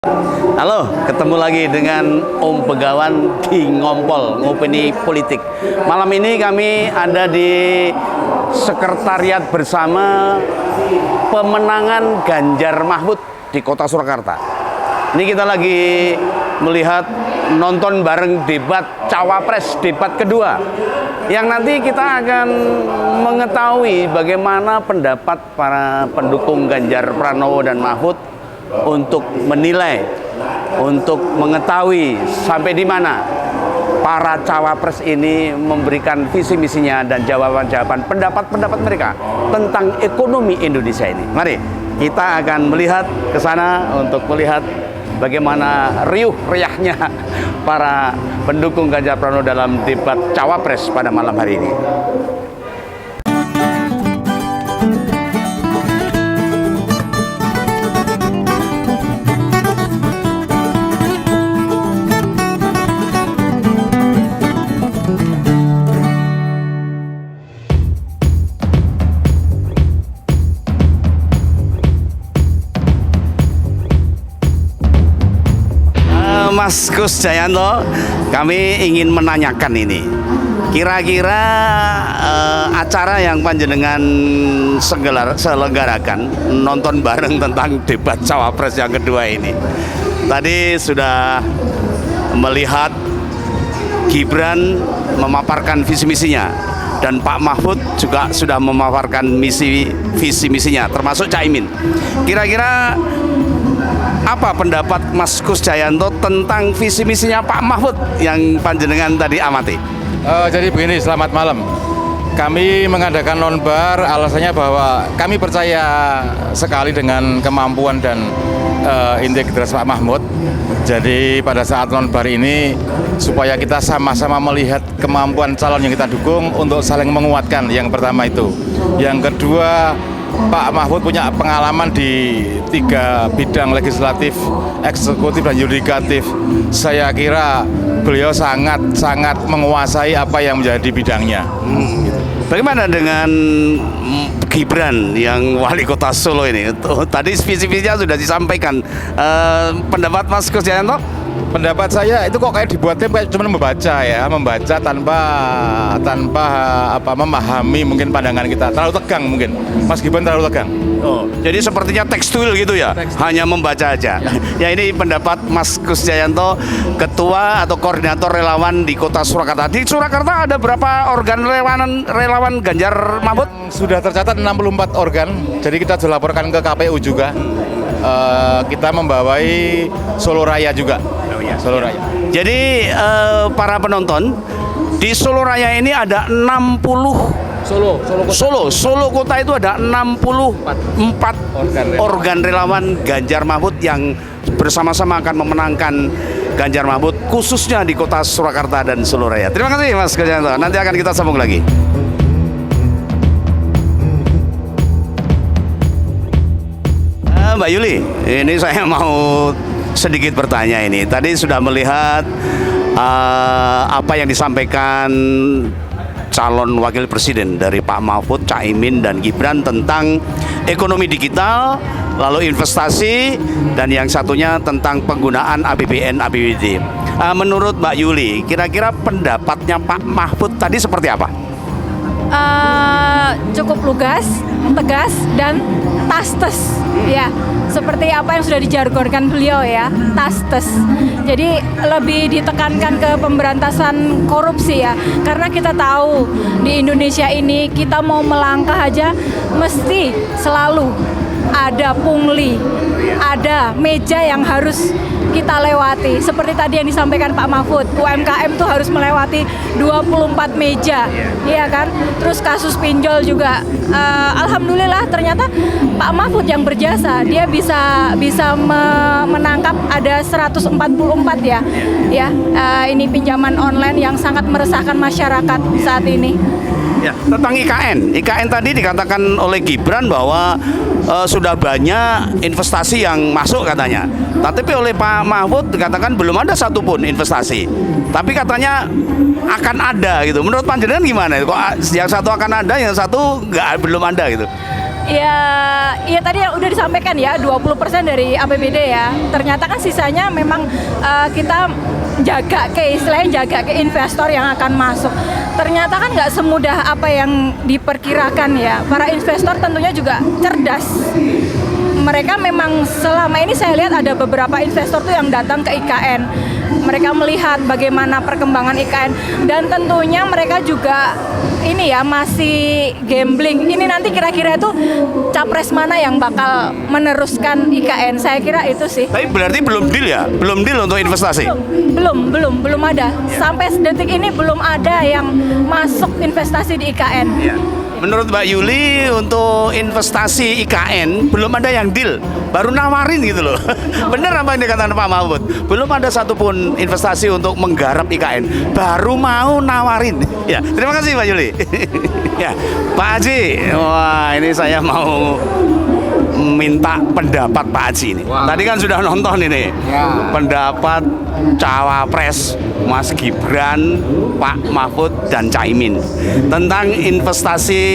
Halo, ketemu lagi dengan Om Begawan di Ngompol, Ngopeni Politik. Malam ini kami ada di sekretariat bersama pemenangan Ganjar Mahfud di Kota Surakarta. Ini kita lagi melihat nonton bareng debat Cawapres, debat kedua. Yang nanti kita akan mengetahui bagaimana pendapat para pendukung Ganjar Pranowo dan Mahfud untuk menilai, untuk mengetahui sampai di mana para cawapres ini memberikan visi misinya dan jawaban-jawaban pendapat-pendapat mereka tentang ekonomi Indonesia ini. Mari kita akan melihat ke sana untuk melihat bagaimana riuh riahnya para pendukung Ganjar Pranowo dalam debat cawapres pada malam hari ini. Mas Gus Jayanto, kami ingin menanyakan ini. Kira-kira acara yang panjenengan selenggarakan nonton bareng tentang debat cawapres yang kedua ini. Tadi sudah melihat Gibran memaparkan visi misinya dan Pak Mahfud juga sudah memaparkan visi misinya, termasuk Caimin. Kira-kira apa pendapat Mas Gus Jayanto tentang visi misinya Pak Mahfud yang panjenengan tadi amati? Jadi begini, selamat malam. Kami mengadakan nonbar alasannya bahwa kami percaya sekali dengan kemampuan dan integritas Pak Mahfud. Jadi pada saat nonbar ini supaya kita sama-sama melihat kemampuan calon yang kita dukung untuk saling menguatkan. Yang pertama itu. Yang kedua, Pak Mahfud punya pengalaman di 3 bidang legislatif, eksekutif, dan yudikatif. Saya kira beliau sangat menguasai apa yang menjadi bidangnya. Bagaimana dengan Gibran yang wali kota Solo ini? Tadi visi-visinya sudah disampaikan. Pendapat Mas Gus Jayanto? Pendapat saya itu kok kayak dibuat tim kayak cuma membaca tanpa memahami mungkin pandangan kita. Terlalu tegang mungkin. Mas Gibran terlalu tegang. Oh, jadi sepertinya tekstual gitu ya, hanya membaca aja. Ya, ini pendapat Mas Gus Jayanto, ketua atau koordinator relawan di Kota Surakarta. Di Surakarta ada berapa organ relawan Ganjar Mahfud? Sudah tercatat 64 organ. Jadi kita sudah laporkan ke KPU juga. Kita membawai Solo Raya juga. Solo Raya. Jadi para penonton di Solo Raya ini ada 60 Solo kota itu ada 64 organ relawan Ganjar Mahfud yang bersama-sama akan memenangkan Ganjar Mahfud khususnya di Kota Surakarta dan Solo Raya. Terima kasih Mas Gus Jayanto. Nanti akan kita sambung lagi. Mbak Yuli, ini saya mau sedikit bertanya ini. Tadi sudah melihat apa yang disampaikan calon wakil presiden dari Pak Mahfud, Caimin, dan Gibran tentang ekonomi digital, lalu investasi, dan yang satunya tentang penggunaan APBN, APBD. Menurut Mbak Yuli, kira-kira pendapatnya Pak Mahfud tadi seperti apa? Cukup lugas, tegas, dan tastes, ya, seperti apa yang sudah dijargonkan beliau ya, tastes. Jadi lebih ditekankan ke pemberantasan korupsi ya, karena kita tahu di Indonesia ini kita mau melangkah aja mesti selalu ada pungli, ada meja yang harus kita lewati. Seperti tadi yang disampaikan Pak Mahfud, UMKM tuh harus melewati 24 meja, iya kan? Terus kasus pinjol juga, alhamdulillah ternyata Pak Mahfud yang berjasa, dia bisa menangkap ada 144 ya, ini pinjaman online yang sangat meresahkan masyarakat saat ini. Ya, tentang IKN tadi dikatakan oleh Gibran bahwa sudah banyak investasi yang masuk katanya. Tapi oleh Pak Mahfud dikatakan belum ada satupun investasi. Tapi katanya akan ada gitu. Menurut panjenengan gimana? Kok yang satu akan ada, yang satu belum ada gitu? Ya tadi yang udah disampaikan ya 20% dari APBD ya. Ternyata kan sisanya memang kita istilahnya jaga ke investor yang akan masuk. Ternyata kan nggak semudah apa yang diperkirakan ya. Para investor tentunya juga cerdas. Mereka memang selama ini saya lihat ada beberapa investor tuh yang datang ke IKN. Mereka melihat bagaimana perkembangan IKN dan tentunya mereka juga ini ya masih gambling. Ini nanti kira-kira itu capres mana yang bakal meneruskan IKN? Saya kira itu sih. Tapi berarti belum deal ya? Belum deal untuk investasi? Belum ada. Sampai detik ini belum ada yang masuk investasi di IKN. Ya. Menurut Mbak Yuli untuk investasi IKN belum ada yang deal, baru nawarin gitu loh. Bener apa yang dikatakan Pak Mahfud? Belum ada satupun investasi untuk menggarap IKN, baru mau nawarin. Ya, terima kasih Mbak Yuli. Ya, Pak Haji, wah ini saya mau minta pendapat Pak Haji ini. Wah. Tadi kan sudah nonton ini, pendapat cawapres Mas Gibran, Pak Mahfud dan Caimin tentang investasi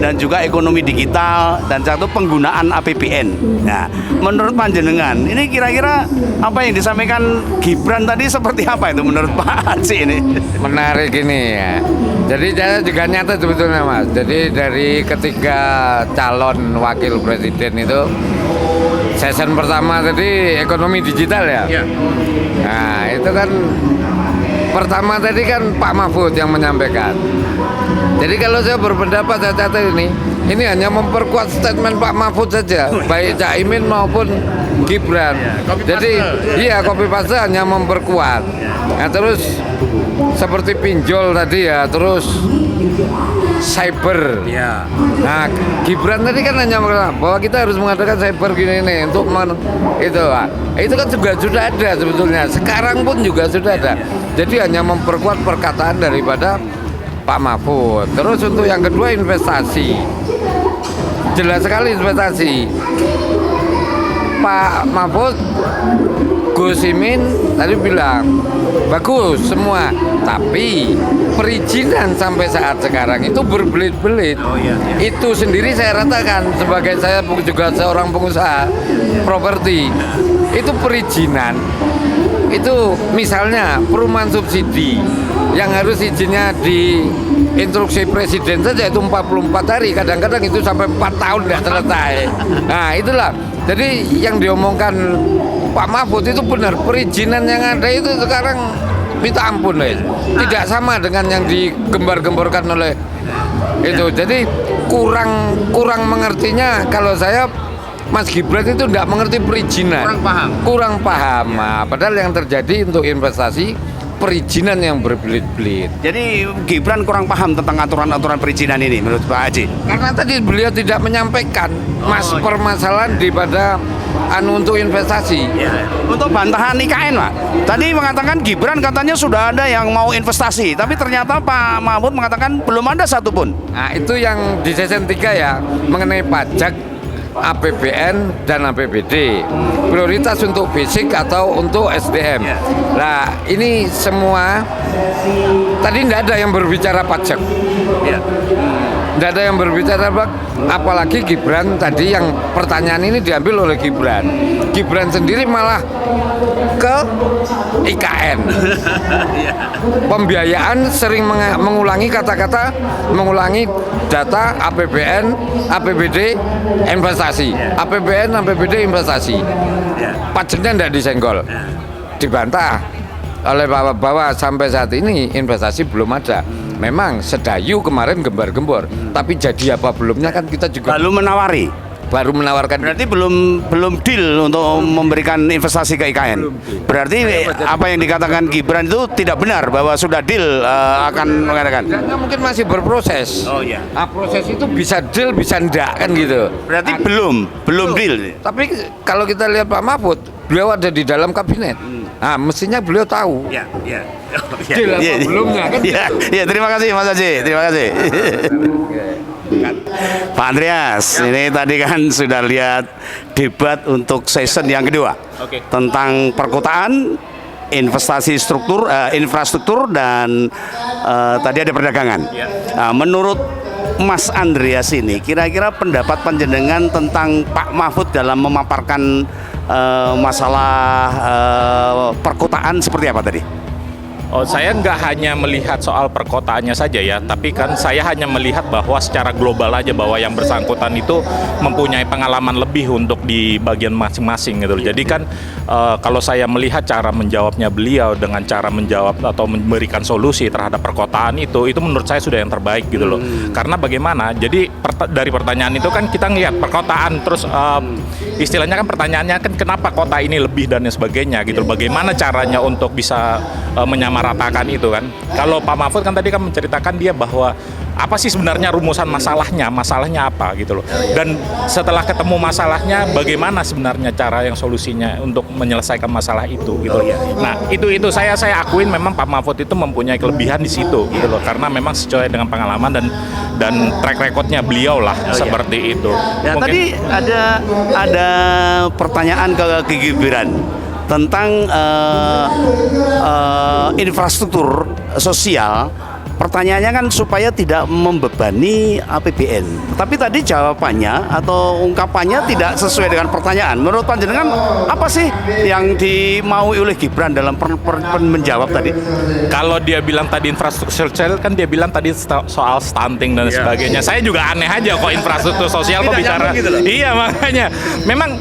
dan juga ekonomi digital dan satu penggunaan APBN. Nah, menurut panjenengan ini kira-kira apa yang disampaikan Gibran tadi seperti apa itu menurut Pak Haji ini? Menarik ini ya. Jadi saya juga nyata sebetulnya Mas. Jadi dari ketiga calon wakil presiden itu season pertama tadi ekonomi digital ya. Nah itu kan pertama tadi kan Pak Mahfud yang menyampaikan. Jadi kalau saya berpendapat saya catat ini hanya memperkuat statement Pak Mahfud saja, baik Caimin maupun Gibran. Jadi iya copy paste hanya memperkuat. Nah terus seperti pinjol tadi ya, terus cyber. Nah Gibran tadi kan hanya mengatakan bahwa kita harus mengadakan cyber gini nih untuk itu Pak. Itu kan juga sudah ada sebetulnya. Sekarang pun juga sudah ada. Jadi hanya memperkuat perkataan daripada Pak Mahfud. Terus untuk yang kedua investasi. Jelas sekali investasi. Pak Mahfud, Gus Imin tadi bilang bagus semua, tapi perizinan sampai saat sekarang itu berbelit-belit. Itu sendiri saya ratakan sebagai saya juga seorang pengusaha properti. Itu perizinan. Itu misalnya perumahan subsidi yang harus izinnya di instruksi presiden saja itu 44 hari, kadang-kadang itu sampai 4 tahun tidak selesai. Nah itulah, jadi yang diomongkan Pak Mahfud itu benar, perizinan yang ada itu sekarang minta ampun tidak sama dengan yang digembar-gemborkan oleh itu. Jadi kurang mengertinya. Kalau saya Mas Gibran itu tidak mengerti perizinan, kurang paham. Nah, padahal yang terjadi untuk investasi perizinan yang berbelit-belit. Jadi Gibran kurang paham tentang aturan-aturan perizinan ini menurut Pak Haji. Karena tadi beliau tidak menyampaikan permasalahan daripada untuk investasi. Untuk bantahan IKN Pak, tadi mengatakan Gibran katanya sudah ada yang mau investasi, tapi ternyata Pak Mahfud mengatakan belum ada satupun. Nah itu yang di season 3 ya, mengenai pajak, APBN dan APBD, prioritas untuk basic atau untuk SDM. Nah ini semua tadi tidak ada yang berbicara pajak, tidak ada yang berbicara apalagi Gibran tadi yang pertanyaan ini diambil oleh Gibran. Gibran sendiri malah ke IKN. Pembiayaan sering mengulangi kata-kata, mengulangi data APBN, APBD, investasi. APBN, APBD, investasi. Pajaknya tidak disenggol. Dibantah oleh bahwa sampai saat ini investasi belum ada. Memang Sedayu kemarin gembar-gembor, tapi jadi apa belumnya kan kita juga baru menawarkan. Berarti belum deal untuk memberikan investasi ke IKN. Berarti apa yang dikatakan Gibran itu tidak benar bahwa sudah deal akan mengadakan. Mungkin masih berproses. Nah, proses itu bisa deal bisa enggak kan gitu. Berarti belum deal. Tapi kalau kita lihat Pak Mahfud, beliau ada di dalam kabinet. Nah, mestinya beliau tahu. Deal apa belumnya kan gitu. Terima kasih Mas Haji. Terima kasih. Pak Andreas, ini tadi kan sudah lihat debat untuk season yang kedua tentang perkotaan, investasi infrastruktur dan tadi ada perdagangan. Menurut Mas Andreas ini, kira-kira pendapat panjenengan tentang Pak Mahfud dalam memaparkan masalah perkotaan seperti apa tadi? Oh, saya nggak hanya melihat soal perkotaannya saja ya, tapi kan saya hanya melihat bahwa secara global aja bahwa yang bersangkutan itu mempunyai pengalaman lebih untuk di bagian masing-masing gitu. Jadi kan kalau saya melihat cara menjawabnya beliau dengan cara menjawab atau memberikan solusi terhadap perkotaan itu menurut saya sudah yang terbaik gitu loh. Karena bagaimana? Jadi dari pertanyaan itu kan kita ngelihat perkotaan, terus istilahnya kan pertanyaannya kan kenapa kota ini lebih dan sebagainya gitu. Bagaimana caranya untuk bisa menyamaratakan itu kan. Kalau Pak Mahfud kan tadi kan menceritakan dia bahwa apa sih sebenarnya rumusan masalahnya apa gitu loh. Dan setelah ketemu masalahnya, bagaimana sebenarnya cara yang solusinya untuk menyelesaikan masalah itu gitu. Nah itu saya akuin memang Pak Mahfud itu mempunyai kelebihan di situ gitu loh. Karena memang sesuai dengan pengalaman dan track recordnya beliau lah seperti itu. Ya, tadi ada pertanyaan ke Gibran tentang infrastruktur sosial. Pertanyaannya kan supaya tidak membebani APBN. Tapi tadi jawabannya atau ungkapannya tidak sesuai dengan pertanyaan. Menurut panjenengan apa sih yang dimaui oleh Gibran dalam menjawab tadi? Kalau dia bilang tadi infrastruktur sosial, kan dia bilang tadi soal stunting dan sebagainya. Saya juga aneh aja kok infrastruktur sosial kok bicara. Gitu loh. Iya, makanya memang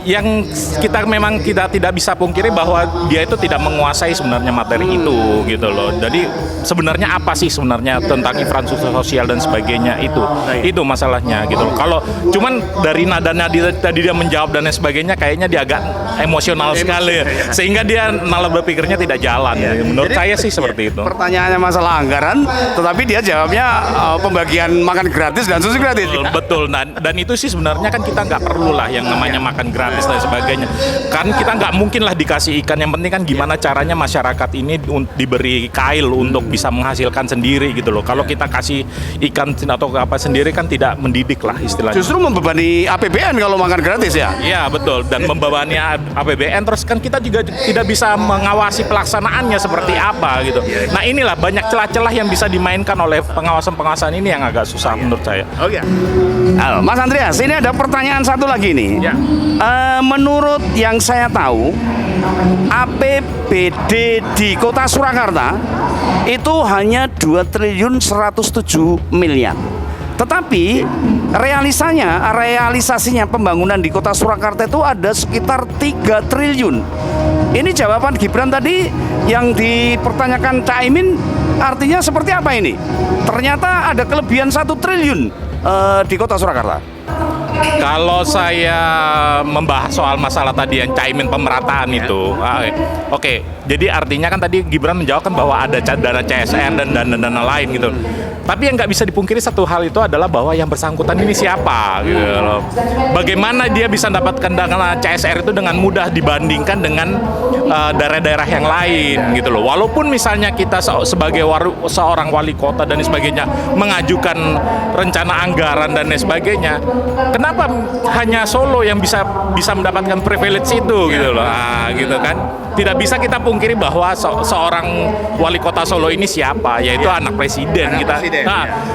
yang kita tidak bisa pungkiri bahwa dia itu tidak menguasai sebenarnya materi itu gitu loh. Jadi sebenarnya apa sih sebenarnya tentang infrastruktur sosial dan sebagainya itu masalahnya gitu loh. Kalau cuman dari nadanya tadi dia menjawab dan sebagainya kayaknya dia agak emosional sekali ya. Sehingga dia malah berpikirnya tidak jalan. Menurut saya sih seperti itu. Pertanyaannya masalah anggaran, tetapi dia jawabnya pembagian makan gratis dan susu gratis. Betul. Dan itu sih sebenarnya kan kita nggak perlu lah yang namanya makan gratis dan sebagainya. Kan kita nggak mungkin lah dikasih ikan. Yang penting kan gimana caranya masyarakat ini diberi kail untuk bisa menghasilkan sendiri gitu loh. Kalau kita kasih ikan atau apa sendiri kan tidak mendidik lah istilahnya. Justru membebani APBN kalau makan gratis ya? Iya betul, dan membebani APBN terus kan kita juga tidak bisa mengawasi pelaksanaannya seperti apa gitu. Nah inilah banyak celah-celah yang bisa dimainkan oleh pengawasan-pengawasan ini yang agak susah menurut saya. Oke. Mas Andreas, ini ada pertanyaan satu lagi nih. Ya. Menurut yang saya tahu, APBD di Kota Surakarta itu hanya 2.107 miliar. Tetapi realisasinya pembangunan di Kota Surakarta itu ada sekitar 3 triliun. Ini jawaban Gibran tadi yang dipertanyakan Caimin artinya seperti apa ini? Ternyata ada kelebihan 1 triliun di Kota Surakarta. Kalau saya membahas soal masalah tadi yang Caimin pemerataan itu, oke. Jadi artinya kan tadi Gibran menjawab kan bahwa ada dana CSR dan dana lain gitu. Tapi yang nggak bisa dipungkiri satu hal itu adalah bahwa yang bersangkutan ini siapa gitu loh. Bagaimana dia bisa mendapatkan dana CSR itu dengan mudah dibandingkan dengan daerah-daerah yang lain gitu loh. Walaupun misalnya kita sebagai seorang wali kota dan sebagainya mengajukan rencana anggaran dan sebagainya, kenapa hanya Solo yang bisa mendapatkan privilege itu gitu loh. Gitu kan. Tidak bisa kita pungkiri bahwa seorang wali kota Solo ini siapa, yaitu anak presiden.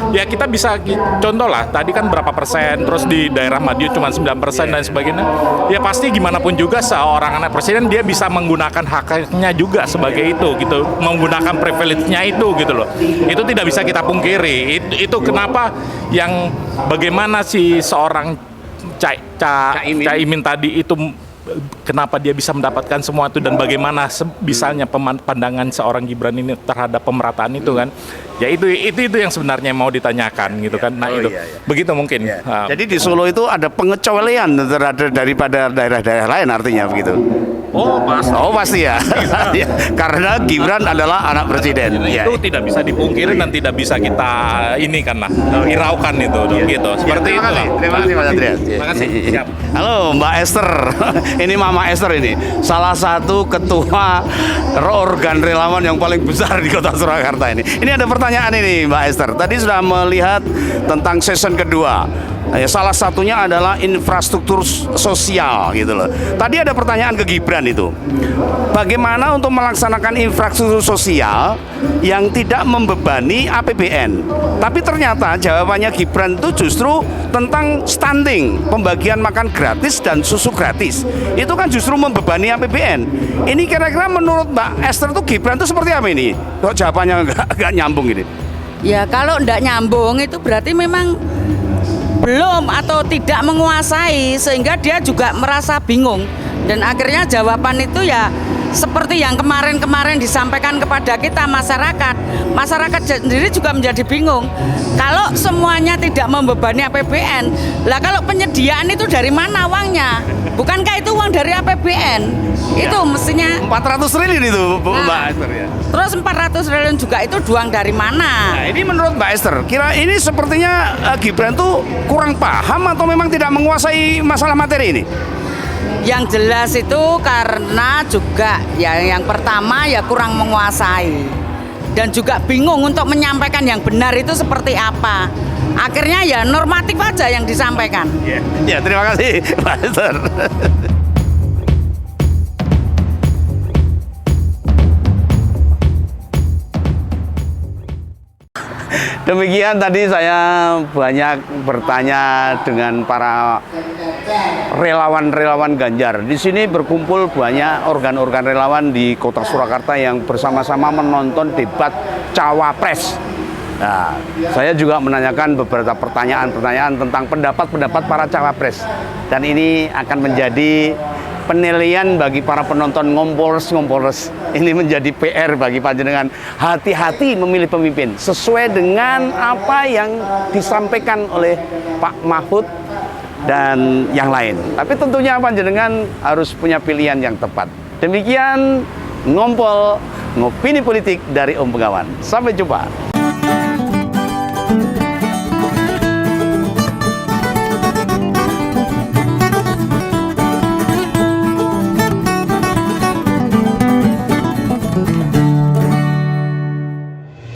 Ya kita bisa contoh lah, tadi kan berapa persen, terus di daerah Madiun cuma 9% dan sebagainya. Ya pasti gimana pun juga seorang anak presiden dia bisa menggunakan haknya juga sebagai itu gitu, menggunakan privilege-nya itu gitu loh. Itu tidak bisa kita pungkiri. Itu kenapa yang bagaimana si seorang Caimin tadi itu kenapa dia bisa mendapatkan semua itu dan bagaimana misalnya pandangan seorang Gibran ini terhadap pemerataan itu kan, ya itu yang sebenarnya mau ditanyakan gitu kan. Nah begitu mungkin. Jadi di Solo itu ada pengecualian daripada daerah-daerah lain artinya begitu. Oh pasti ya. Karena Gibran adalah anak presiden. Itu tidak bisa dipungkiri dan tidak bisa kita ini kan lah hiraukan itu gitu. Seperti itu. Terima kasih Mas Andreas. Terima kasih. Halo Mbak Esther. Ini Mama Esther ini, salah satu ketua organ relawan yang paling besar di Kota Surakarta ini. Ini ada pertanyaan ini Mbak Esther. Tadi sudah melihat tentang season kedua. Salah satunya adalah infrastruktur sosial gitu loh. Tadi ada pertanyaan ke Gibran itu. Bagaimana untuk melaksanakan infrastruktur sosial yang tidak membebani APBN? Tapi ternyata jawabannya Gibran itu justru tentang stunting, pembagian makan gratis dan susu gratis. Itu kan justru membebani APBN. Ini kira-kira menurut Mbak Esther tuh Gibran itu seperti apa ini? Kok jawabannya nggak nyambung ini? Ya kalau tidak nyambung itu berarti memang belum atau tidak menguasai, sehingga dia juga merasa bingung. Dan akhirnya jawaban itu ya seperti yang kemarin-kemarin disampaikan kepada kita masyarakat. Masyarakat sendiri juga menjadi bingung. Kalau semuanya tidak membebani APBN, lah kalau penyediaan itu dari mana uangnya? Bukankah itu uang dari APBN? Itu mestinya 400 triliun itu Mbak Nah. Esther ya. terus 400 triliun juga itu uang dari mana? Nah, ini menurut Mbak Esther, kira ini sepertinya Gibran tuh kurang paham atau memang tidak menguasai masalah materi ini? Yang jelas itu karena juga ya yang pertama ya kurang menguasai dan juga bingung untuk menyampaikan yang benar itu seperti apa. Akhirnya ya normatif aja yang disampaikan. Ya, terima kasih Mbak Esther. Demikian tadi saya banyak bertanya dengan para relawan-relawan Ganjar. Di sini berkumpul banyak organ-organ relawan di Kota Surakarta yang bersama-sama menonton debat Cawapres. Nah, saya juga menanyakan beberapa pertanyaan-pertanyaan tentang pendapat-pendapat para Cawapres. Dan ini akan menjadi penilaian bagi para penonton ngompolers. Ini menjadi PR bagi panjenengan. Hati-hati memilih pemimpin sesuai dengan apa yang disampaikan oleh Pak Mahfud dan yang lain. Tapi tentunya panjenengan harus punya pilihan yang tepat. Demikian ngompol ngopini politik dari Om Begawan. Sampai jumpa.